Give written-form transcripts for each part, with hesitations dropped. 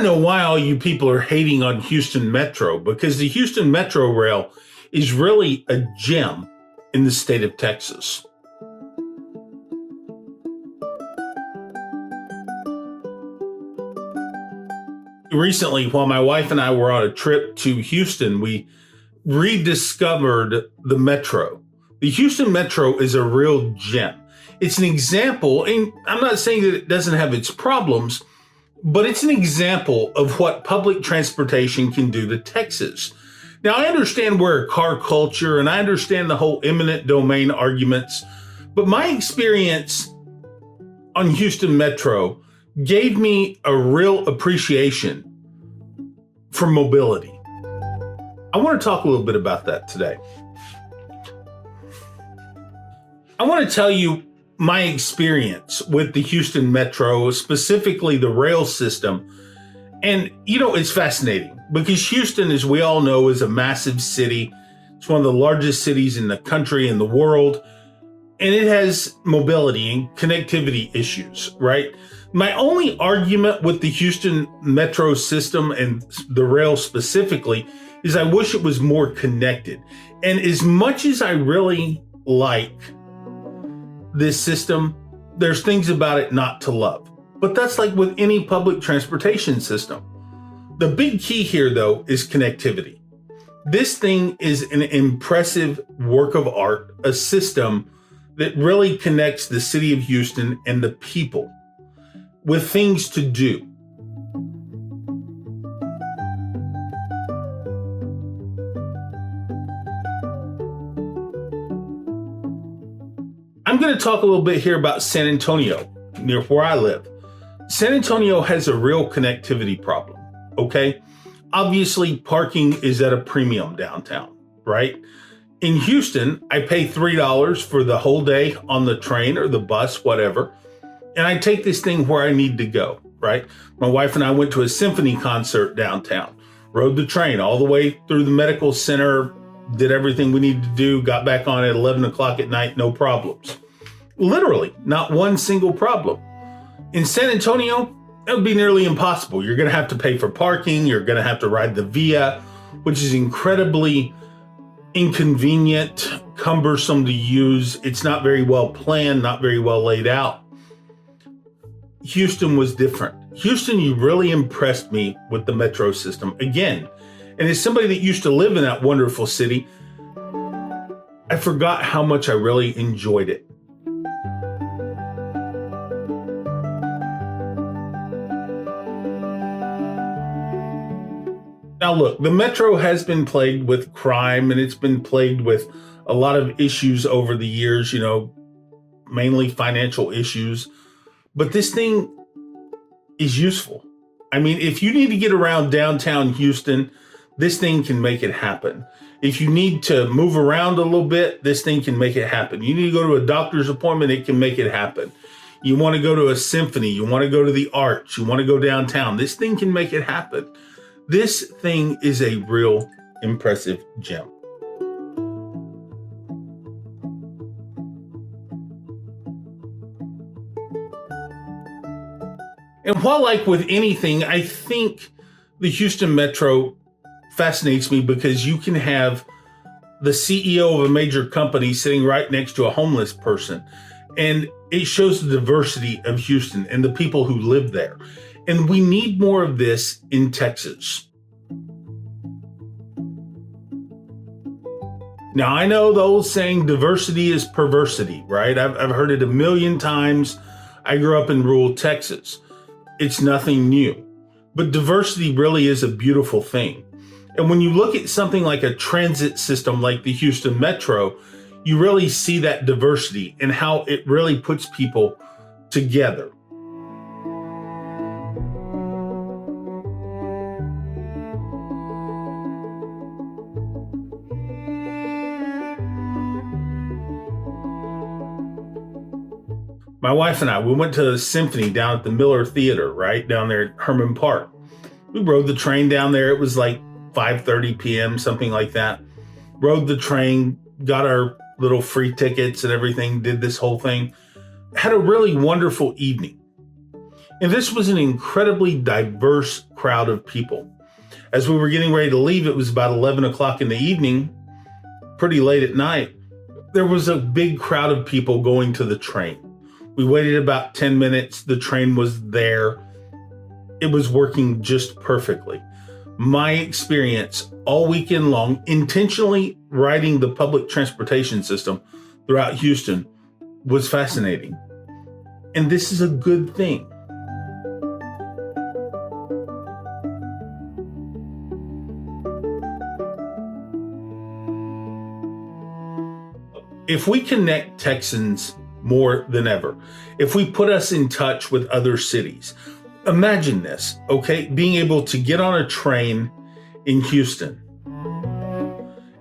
to know why all you people are hating on Houston Metro, because the Houston Metro Rail is really a gem in the state of Texas. Recently, while my wife and I were on a trip to Houston, we rediscovered the Metro. The Houston Metro is a real gem. It's an example, and I'm not saying that it doesn't have its problems, but it's an example of what public transportation can do to Texas. Now, I understand we're a car culture, and I understand the whole eminent domain arguments, but my experience on Houston Metro gave me a real appreciation for mobility. I want to talk a little bit about that today. I want to tell you my experience with the Houston Metro, specifically the rail system. And, it's fascinating because Houston, as we all know, is a massive city. It's one of the largest cities in the country and the world. And it has mobility and connectivity issues, right? My only argument with the Houston Metro system and the rail specifically is I wish it was more connected. And as much as I really like this system, there's things about it not to love. But that's like with any public transportation system. The big key here, though, is connectivity. This thing is an impressive work of art, a system that really connects the city of Houston and the people with things to do. I'm going to talk a little bit here about San Antonio, near where I live. San Antonio has a real connectivity problem, okay? Obviously, parking is at a premium downtown, right? In Houston, I pay $3 for the whole day on the train or the bus, whatever, and I take this thing where I need to go, right? My wife and I went to a symphony concert downtown, rode the train all the way through the medical center, did everything we needed to do, got back on at 11 o'clock at night, no problems. Literally, not one single problem. In San Antonio, it would be nearly impossible. You're going to have to pay for parking. You're going to have to ride the Via, which is incredibly inconvenient, cumbersome to use. It's not very well planned, not very well laid out. Houston was different. Houston, you really impressed me with the metro system again. And as somebody that used to live in that wonderful city, I forgot how much I really enjoyed it. Now look, the metro has been plagued with crime and it's been plagued with a lot of issues over the years, mainly financial issues. But this thing is useful. I mean, if you need to get around downtown Houston, this thing can make it happen. If you need to move around a little bit, this thing can make it happen. You need to go to a doctor's appointment, it can make it happen. You want to go to a symphony, you want to go to the arts, you want to go downtown, this thing can make it happen. This thing is a real impressive gem. And while like with anything, I think the Houston Metro fascinates me because you can have the CEO of a major company sitting right next to a homeless person. And it shows the diversity of Houston and the people who live there. And we need more of this in Texas. Now, I know the old saying, diversity is perversity, right? I've heard it a million times. I grew up in rural Texas. It's nothing new, but diversity really is a beautiful thing. And when you look at something like a transit system like the Houston Metro, you really see that diversity and how it really puts people together. My wife and I, we went to a symphony down at the Miller Theater, right down there at Herman Park. We rode the train down there. It was like 5:30 p.m., something like that. Rode the train, got our little free tickets and everything, did this whole thing. Had a really wonderful evening. And this was an incredibly diverse crowd of people. As we were getting ready to leave, it was about 11 o'clock in the evening, pretty late at night. There was a big crowd of people going to the train. We waited about 10 minutes. The train was there. It was working just perfectly. My experience all weekend long, intentionally riding the public transportation system throughout Houston, was fascinating. And this is a good thing. If we connect Texans more than ever, if we put us in touch with other cities, imagine this, okay? Being able to get on a train in Houston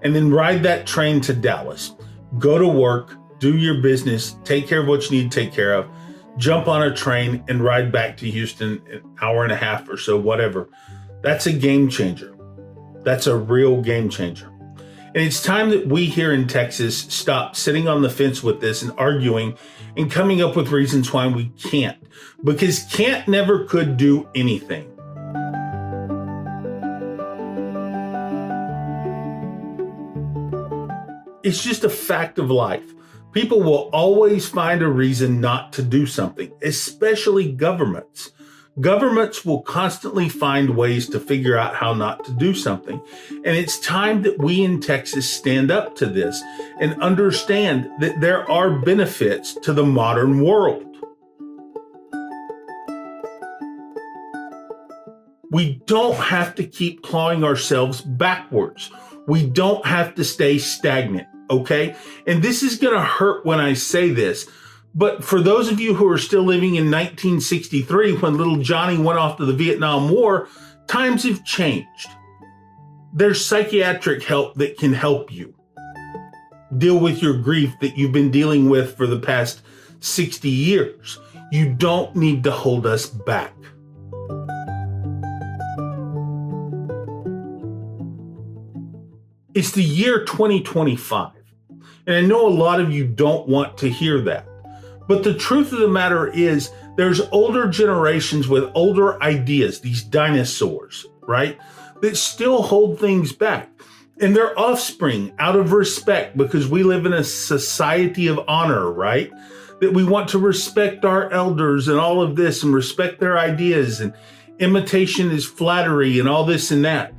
and then ride that train to Dallas, go to work, do your business, take care of what you need to take care of, jump on a train and ride back to Houston an hour and a half or so, whatever. That's a game changer. That's a real game changer. And it's time that we here in Texas stop sitting on the fence with this and arguing and coming up with reasons why we can't. Because can't never could do anything. It's just a fact of life. People will always find a reason not to do something, especially governments. Governments will constantly find ways to figure out how not to do something. And it's time that we in Texas stand up to this and understand that there are benefits to the modern world. We don't have to keep clawing ourselves backwards. We don't have to stay stagnant, okay? And this is going to hurt when I say this. But for those of you who are still living in 1963, when little Johnny went off to the Vietnam War, times have changed. There's psychiatric help that can help you deal with your grief that you've been dealing with for the past 60 years. You don't need to hold us back. It's the year 2025. And I know a lot of you don't want to hear that. But the truth of the matter is, there's older generations with older ideas, these dinosaurs, right, that still hold things back. And their offspring, out of respect, because we live in a society of honor, right, that we want to respect our elders and all of this and respect their ideas, and imitation is flattery and all this and that.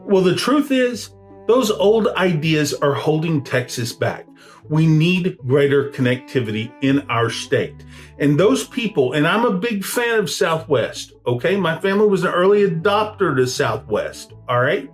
Well, the truth is, those old ideas are holding Texas back. We need greater connectivity in our state. And those people, and I'm a big fan of Southwest, okay? My family was an early adopter to Southwest, all right?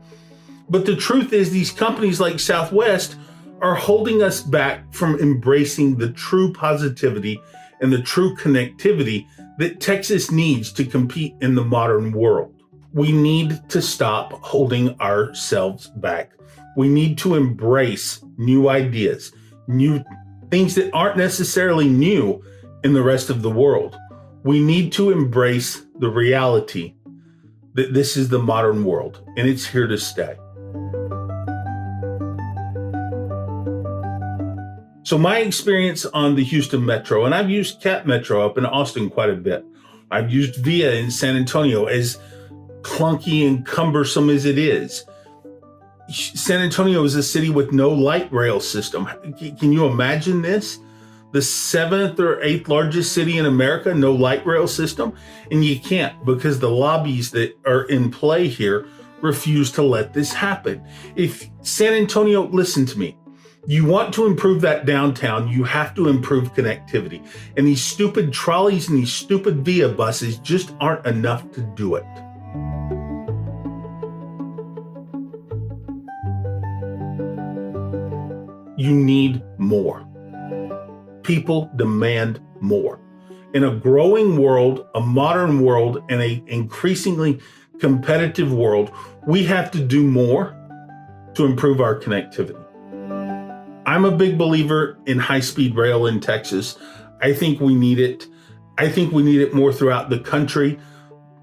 But the truth is, these companies like Southwest are holding us back from embracing the true positivity and the true connectivity that Texas needs to compete in the modern world. We need to stop holding ourselves back. We need to embrace new ideas, new things that aren't necessarily new in the rest of the world. We need to embrace the reality that this is the modern world and it's here to stay. So my experience on the Houston Metro, and I've used Cat Metro up in Austin quite a bit. I've used Via in San Antonio, as clunky and cumbersome as it is. San Antonio is a city with no light rail system. Can you imagine this? The 7th or 8th largest city in America, no light rail system? And you can't, because the lobbies that are in play here refuse to let this happen. If San Antonio, listen to me, you want to improve that downtown, you have to improve connectivity. And these stupid trolleys and these stupid Via buses just aren't enough to do it. You need more. People demand more. In a growing world, a modern world, and an increasingly competitive world, we have to do more to improve our connectivity. I'm a big believer in high-speed rail in Texas. I think we need it. I think we need it more throughout the country.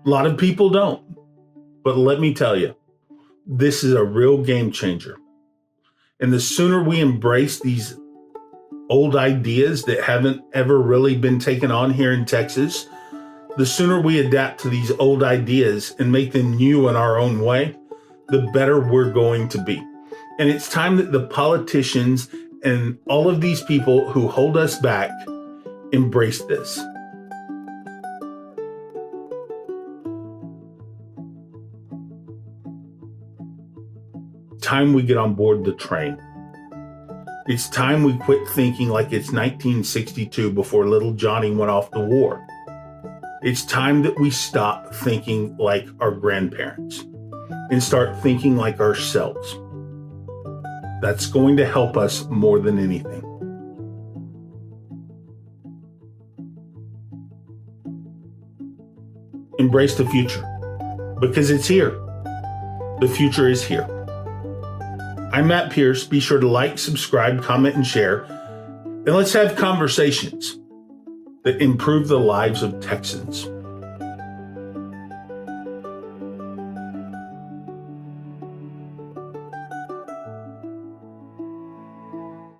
A lot of people don't. But let me tell you, this is a real game changer. And the sooner we embrace these old ideas that haven't ever really been taken on here in Texas, The sooner we adapt to these old ideas and make them new in our own way, the better we're going to be. And it's time that the politicians and all of these people who hold us back embrace this. Time we get on board the train. It's time we quit thinking like it's 1962 before little Johnny went off to war. It's time that we stop thinking like our grandparents and start thinking like ourselves. That's going to help us more than anything. Embrace the future because it's here. The future is here. I'm Matt Pierce. Be sure to like, subscribe, comment, and share. And let's have conversations that improve the lives of Texans.